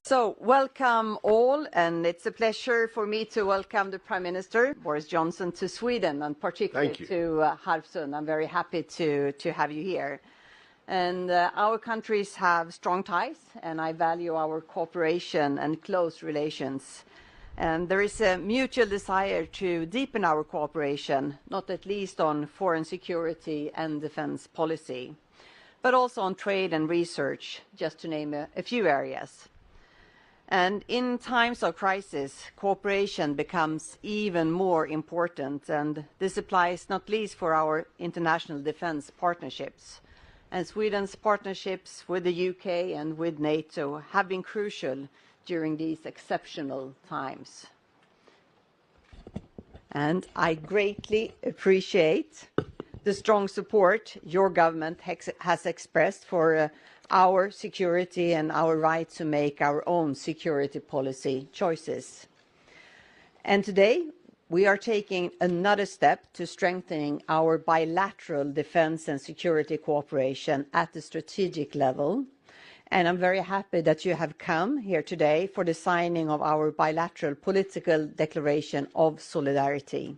So, welcome all, and it's a pleasure for me to welcome the Prime Minister, Boris Johnson, to Sweden, and particularly to Harpsund. I'm very happy to have you here. And our countries have strong ties, and I value our cooperation and close relations. And there is a mutual desire to deepen our cooperation, not at least on foreign security and defense policy, but also on trade and research, just to name a few areas. And in times of crisis, cooperation becomes even more important, and this applies not least for our international defense partnerships. And Sweden's partnerships with the UK and with NATO have been crucial during these exceptional times. And I greatly appreciate the strong support your government has expressed for our security and our right to make our own security policy choices. And today, we are taking another step to strengthening our bilateral defense and security cooperation at the strategic level. And I'm very happy that you have come here today for the signing of our bilateral political declaration of solidarity.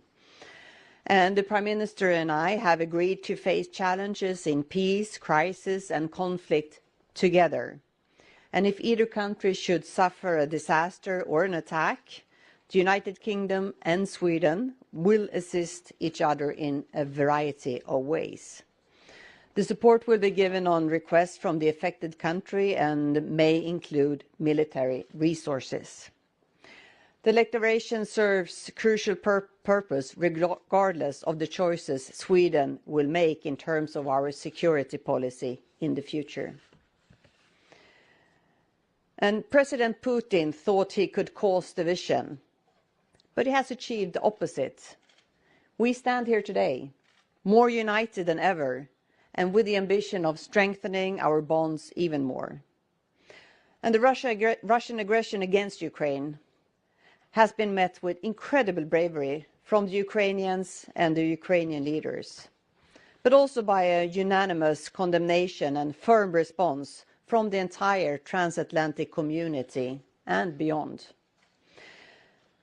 And the Prime Minister and I have agreed to face challenges in peace, crisis and conflict together. And if either country should suffer a disaster or an attack, the United Kingdom and Sweden will assist each other in a variety of ways. The support will be given on request from the affected country and may include military resources. The declaration serves a crucial purpose regardless of the choices Sweden will make in terms of our security policy in the future. And President Putin thought he could cause division, but he has achieved the opposite. We stand here today, more united than ever, and with the ambition of strengthening our bonds even more. And the Russian aggression against Ukraine has been met with incredible bravery from the Ukrainians and the Ukrainian leaders, but also by a unanimous condemnation and firm response from the entire transatlantic community and beyond.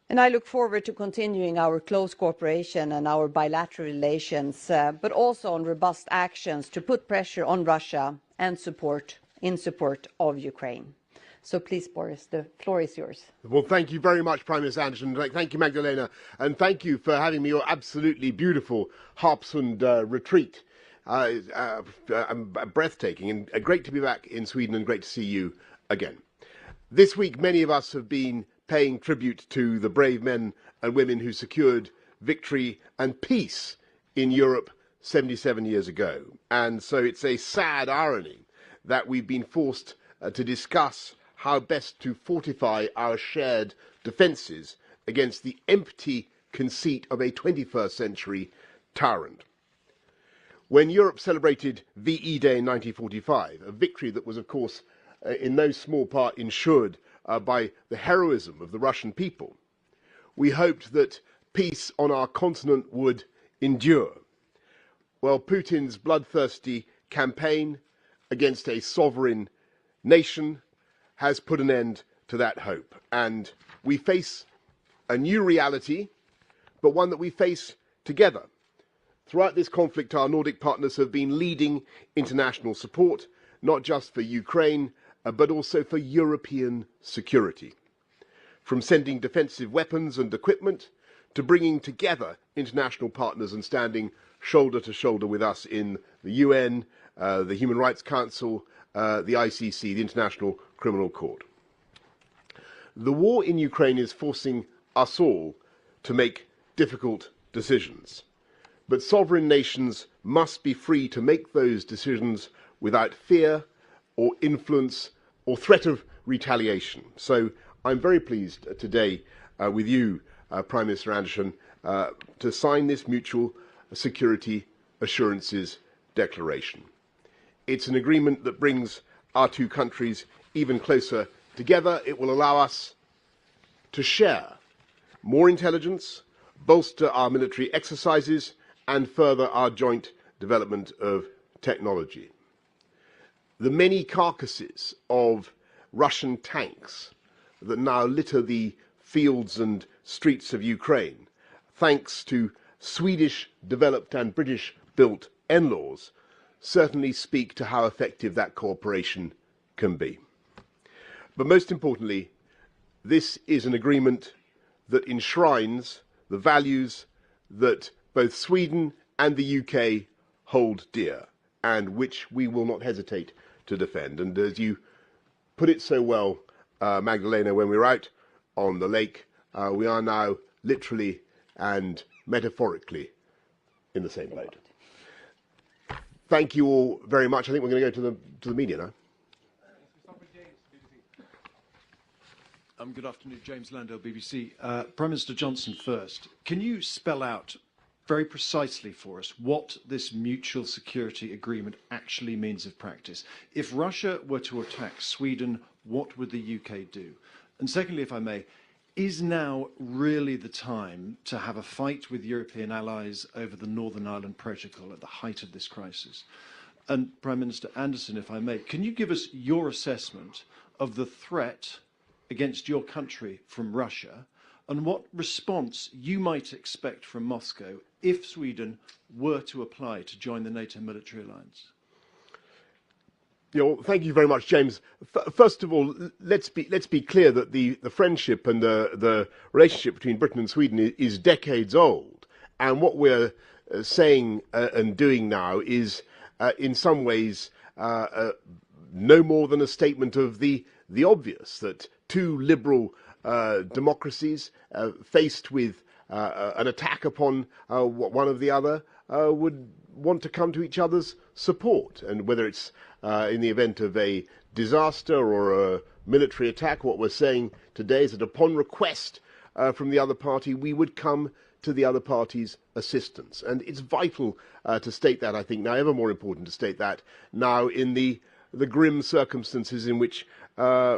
And I look forward to continuing our close cooperation and our bilateral relations, but also on robust actions to put pressure on Russia and in support of Ukraine. So please, Boris, the floor is yours. Well, thank you very much, Prime Minister Andersson. Thank you, Magdalena. And thank you for having me your absolutely beautiful Harpsund retreat. Breathtaking and great to be back in Sweden and great to see you again. This week, many of us have been paying tribute to the brave men and women who secured victory and peace in Europe 77 years ago. And so it's a sad irony that we've been forced to discuss how best to fortify our shared defences against the empty conceit of a 21st century tyrant. When Europe celebrated VE Day in 1945, a victory that was, of course, in no small part ensured by the heroism of the Russian people, we hoped that peace on our continent would endure. Well, Putin's bloodthirsty campaign against a sovereign nation has put an end to that hope, and we face a new reality, but one that we face together. Throughout this conflict, our Nordic partners have been leading international support, not just for Ukraine, but also for European security. From sending defensive weapons and equipment to bringing together international partners and standing shoulder to shoulder with us in the UN, the Human Rights Council, the ICC, the International Criminal Court. The war in Ukraine is forcing us all to make difficult decisions. But sovereign nations must be free to make those decisions without fear or influence or threat of retaliation. So I'm very pleased today with you, Prime Minister Andersson, to sign this Mutual Security Assurances Declaration. It's an agreement that brings our two countries even closer together. It will allow us to share more intelligence, bolster our military exercises, and further our joint development of technology. The many carcasses of Russian tanks that now litter the fields and streets of Ukraine, thanks to Swedish developed and British built NLAWs, certainly speak to how effective that cooperation can be. But most importantly, this is an agreement that enshrines the values that both Sweden and the UK hold dear, and which we will not hesitate to defend. And as you put it so well, Magdalena, when we were out on the lake, we are now literally and metaphorically in the same boat. Thank you all very much. I think we're going to go to the media now. Good afternoon, James Landale, BBC. Prime Minister Johnson first. Can you spell out very precisely for us what this mutual security agreement actually means in practice? If Russia were to attack Sweden, what would the UK do? And secondly, if I may, is now really the time to have a fight with European allies over the Northern Ireland Protocol at the height of this crisis? And Prime Minister Anderson, if I may, can you give us your assessment of the threat against your country from Russia, and what response you might expect from Moscow if Sweden were to apply to join the NATO military alliance? Yeah, well, thank you very much, James. First of all, let's be clear that the friendship and the relationship between Britain and Sweden is decades old, and what we're saying and doing now is, in some ways, no more than a statement of the obvious, that two liberal democracies faced with an attack upon one of the other would want to come to each other's support. And whether it's in the event of a disaster or a military attack, what we're saying today is that upon request from the other party, we would come to the other party's assistance. And it's vital to state that, I think, now ever more important to state that now in the grim circumstances in which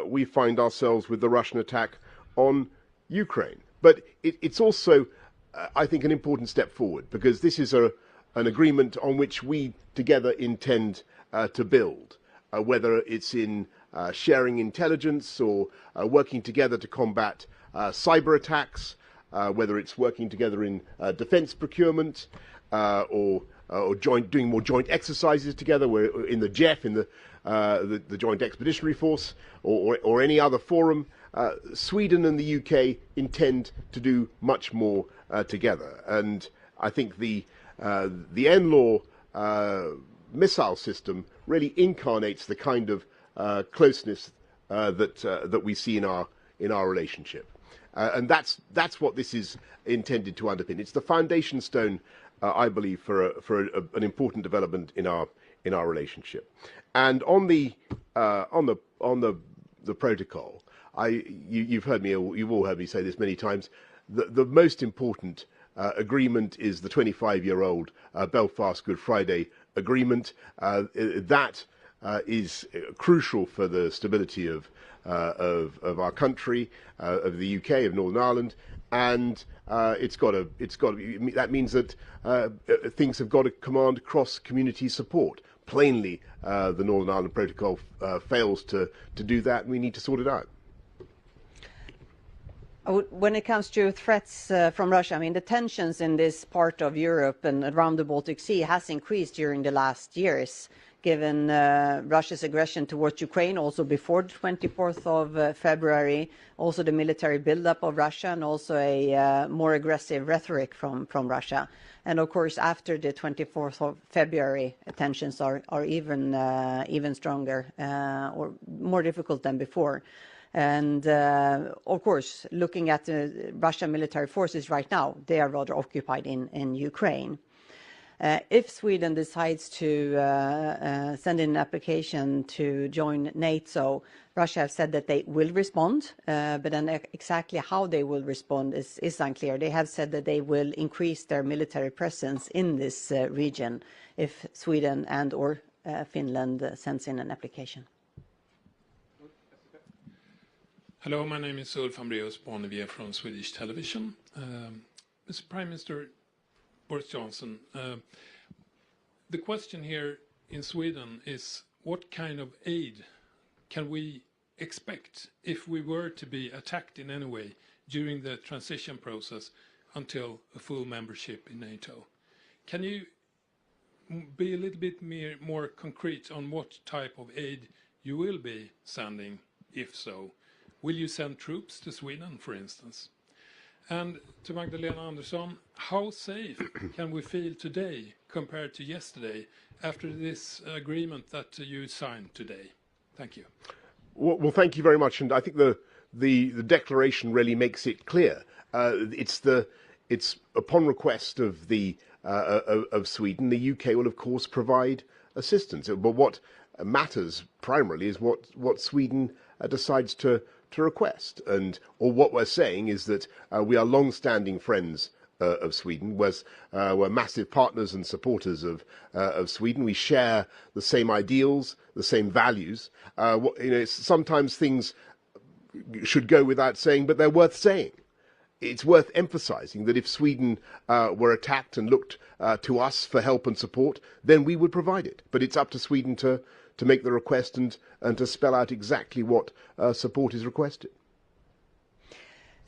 we find ourselves with the Russian attack on Ukraine. But it's also, I think, an important step forward, because this is an agreement on which we together intend to build, whether it's in sharing intelligence or working together to combat cyber attacks, whether it's working together in defence procurement or doing more joint exercises together. We're in the JEF, in the Joint Expeditionary Force, or any other forum. Sweden and the UK intend to do much more together, and I think the NLAW missile system really incarnates the kind of closeness that we see in our relationship, and that's what this is intended to underpin. It's the foundation stone, I believe, for an important development in our relationship. And on the protocol, you've all heard me say this many times. The most important agreement is the 25-year-old Belfast Good Friday Agreement. That is crucial for the stability of our country, of the UK, of Northern Ireland, and that means that things have got to command cross-community support. Plainly, the Northern Ireland Protocol fails to do that, and we need to sort it out. When it comes to threats from Russia, I mean, the tensions in this part of Europe and around the Baltic Sea has increased during the last years, given Russia's aggression towards Ukraine, also before the 24th of February, also the military buildup of Russia, and also a more aggressive rhetoric from Russia. And of course, after the 24th of February, tensions are even stronger or more difficult than before. And of course, looking at the Russian military forces right now, they are rather occupied in Ukraine. If Sweden decides to send in an application to join NATO, Russia have said that they will respond, but then exactly how they will respond is unclear. They have said that they will increase their military presence in this region if Sweden and or Finland sends in an application. Hello, my name is Ulf Ambreus Bonnevie from Swedish television. Mr. Prime Minister Boris Johnson, the question here in Sweden is what kind of aid can we expect if we were to be attacked in any way during the transition process until a full membership in NATO? Can you be a little bit more concrete on what type of aid you will be sending, if so? Will you send troops to Sweden, for instance? And to Magdalena Andersson, how safe can we feel today compared to yesterday after this agreement that you signed today? Thank you. Well, thank you very much. And I think the declaration really makes it clear. It's upon request of of Sweden. The UK will, of course, provide assistance. But what matters primarily is what Sweden decides to request. Or what we're saying is that we are long-standing friends of Sweden. We're massive partners and supporters of Sweden. We share the same ideals, the same values. Sometimes things should go without saying, but they're worth saying. It's worth emphasizing that if Sweden were attacked and looked to us for help and support, then we would provide it. But it's up to Sweden to make the request and to spell out exactly what support is requested.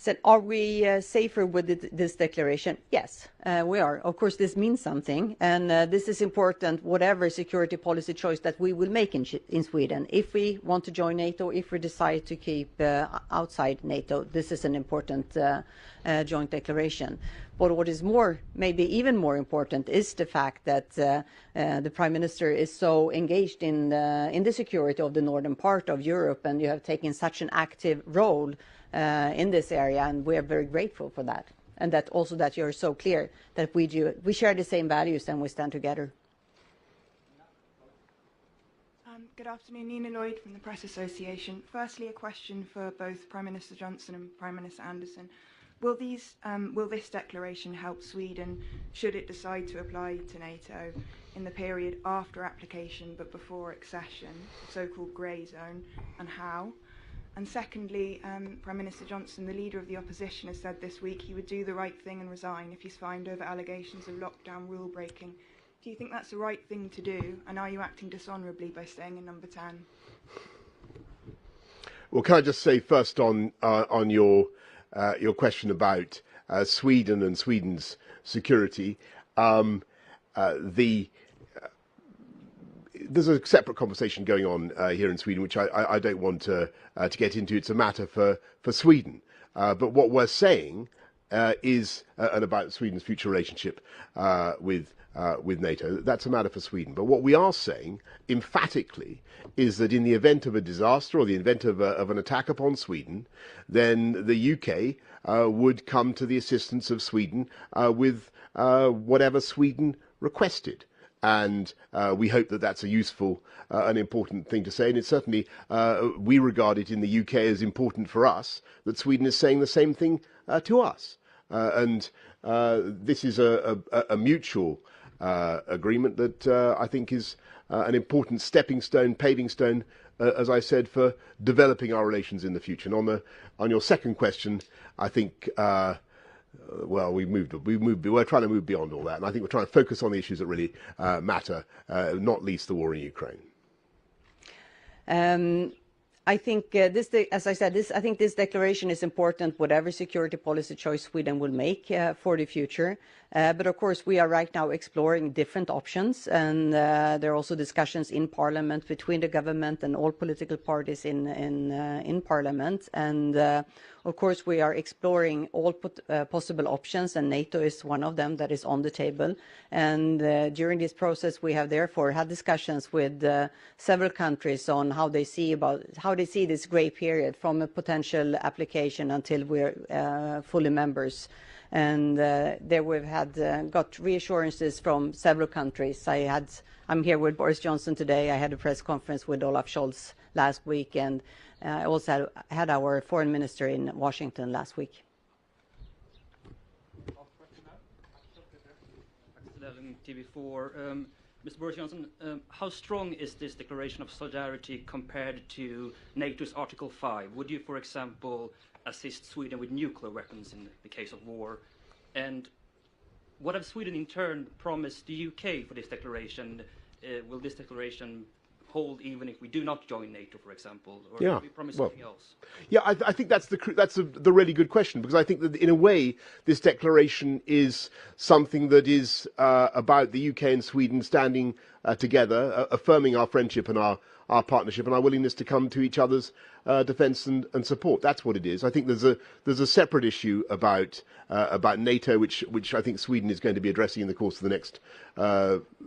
So are we safer with this declaration? Yes, we are. Of course, this means something, and this is important, whatever security policy choice that we will make in Sweden. If we want to join NATO, if we decide to keep outside NATO, this is an important joint declaration. But what is maybe even more important, is the fact that the Prime Minister is so engaged in the security of the northern part of Europe, and you have taken such an active role in this area, and we are very grateful for that. And that also that you're so clear that we share the same values and we stand together. Good afternoon, Nina Lloyd from the Press Association. Firstly, a question for both Prime Minister Johnson and Prime Minister Andersson. Will this declaration help Sweden, should it decide to apply to NATO, in the period after application but before accession, so-called grey zone, and how? And secondly, Prime Minister Johnson, the leader of the opposition, has said this week he would do the right thing and resign if he's fined over allegations of lockdown rule breaking. Do you think that's the right thing to do, and are you acting dishonourably by staying in number 10? Well, can I just say first on your question about Sweden and Sweden's security, there's a separate conversation going on here in Sweden, which I don't want to get into. It's a matter for Sweden. But what we're saying is, and about Sweden's future relationship with NATO, that's a matter for Sweden. But what we are saying emphatically is that in the event of a disaster or the event of an attack upon Sweden, then the UK would come to the assistance of Sweden with whatever Sweden requested. And we hope that that's a useful and important thing to say. And it's certainly, we regard it in the UK as important for us that Sweden is saying the same thing to us. And this is a mutual agreement that I think is an important stepping stone, paving stone, as I said, for developing our relations in the future. And on your second question, I think well, we're trying to move beyond all that, and I think we're trying to focus on the issues that really matter, not least the war in Ukraine. I think as I said, I think this declaration is important, whatever security policy choice Sweden will make for the future. But of course, we are right now exploring different options, and there are also discussions in Parliament between the government and all political parties in Parliament. And of course, we are exploring all possible options, and NATO is one of them that is on the table. And during this process, we have therefore had discussions with several countries on how they see this grey period from a potential application until we're fully members. And there we've got reassurances from several countries. I'm here with Boris Johnson today. I had a press conference with Olaf Scholz last week, and I also had our foreign minister in Washington last week. TV4. Mr. Boris Johnson, how strong is this declaration of solidarity compared to NATO's Article 5? Would you, for example, assist Sweden with nuclear weapons in the case of war? And what have Sweden in turn promised the UK for this declaration? Will this declaration hold even if we do not join NATO, for example? Or Yeah, do we promise well, something else? Yeah, I think that's the really good question, because I think that in a way this declaration is something that is about the UK and Sweden standing together, affirming our friendship and our partnership and our willingness to come to each other's defence and support. That's what it is. I think there's a separate issue about NATO, which I think Sweden is going to be addressing in the course of the next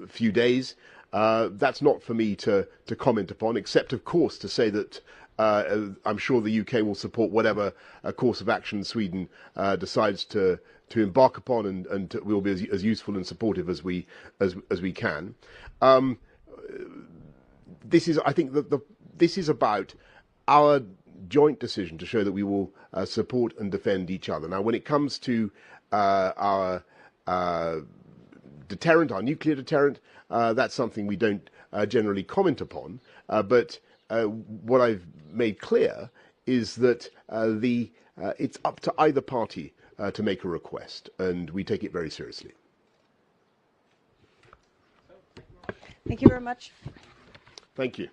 few days. That's not for me to comment upon, except of course to say that I'm sure the UK will support whatever course of action Sweden decides to embark upon, and we'll be as useful and supportive as we can. This is, I think, this is about our joint decision to show that we will support and defend each other. Now, when it comes to our deterrent, our nuclear deterrent, that's something we don't generally comment upon. But what I've made clear is that it's up to either party to make a request, and we take it very seriously. Thank you very much. Thank you.